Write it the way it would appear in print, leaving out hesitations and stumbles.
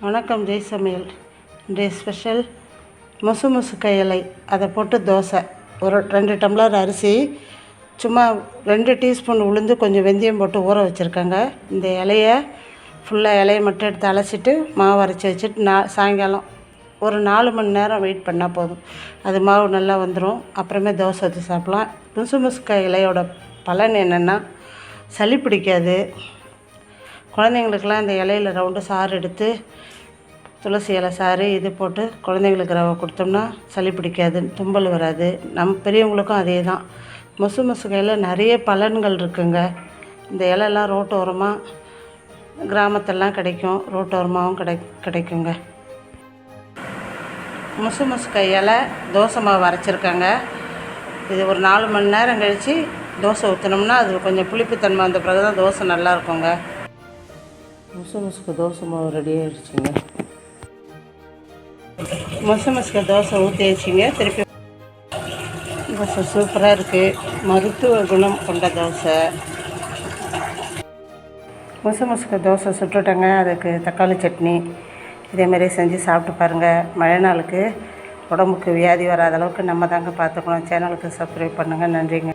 வணக்கம் ஜெய் சமையல். இன்றைய ஸ்பெஷல் முசுமுசுக்காய் இலை, அதை போட்டு தோசை. ஒரு 2 டம்ளர் அரிசி, சும்மா 2 டீஸ்பூன் உளுந்து, கொஞ்சம் வெந்தயம் போட்டு ஊற வச்சுருக்கேங்க. இந்த இலையை ஃபுல்லாக இலையை மட்டும் எடுத்து அலசிட்டு மாவு அரைச்சி வச்சுட்டு சாயங்காலம் ஒரு 4 மணி நேரம் வெயிட் பண்ணால் போதும். அது மாவு நல்லா வந்துடும். அப்புறமே தோசை ஊற்றி சாப்பிட்லாம். முசுமுசுக்காய் இலையோட பலன் என்னென்னா, சளி பிடிக்காது. குழந்தைங்களுக்கெல்லாம் இந்த இலையில் ரவுண்டு சாறு எடுத்து, துளசி இலை சாறு இது போட்டு குழந்தைங்களுக்கு ரவை கொடுத்தோம்னா சளி பிடிக்காது, தும்பல் வராது. பெரியவங்களுக்கும் அதே தான். முசுமுசுக்காயில் நிறைய பலன்கள் இருக்குங்க. இந்த இலையெல்லாம் ரோட்டோரமாக கிராமத்தெல்லாம் கிடைக்கும், ரோட்டோரமாகவும் கிடைக்குங்க. முசுமுசுக்காய் இலை தோசை மாவு அரைச்சிருக்காங்க. இது ஒரு 4 மணி நேரம் கழித்து தோசை ஊற்றினோம்னா அது கொஞ்சம் புளிப்புத்தன்மை வந்த பிறகு தான் தோசை நல்லா இருக்குங்க. முசுமுசுக்கு தோசை மாவு ரெடி ஆகிடுச்சிங்க. முசுமுசுக்கு தோசை ஊற்றி வச்சிங்க. திருப்பி தோசை சூப்பராக இருக்குது. மருத்துவ குணம் கொண்ட தோசை. முசுமுசுக்கு தோசை சுட்டுட்டேங்க. அதுக்கு தக்காளி சட்னி இதேமாரி செஞ்சு சாப்பிட்டு பாருங்கள். மழை நாளுக்கு உடம்புக்கு வியாதி வராத அளவுக்கு நம்ம தாங்க பார்த்துக்கணும். சேனலுக்கு சப்ஸ்கிரைப் பண்ணுங்கள். நன்றிங்க.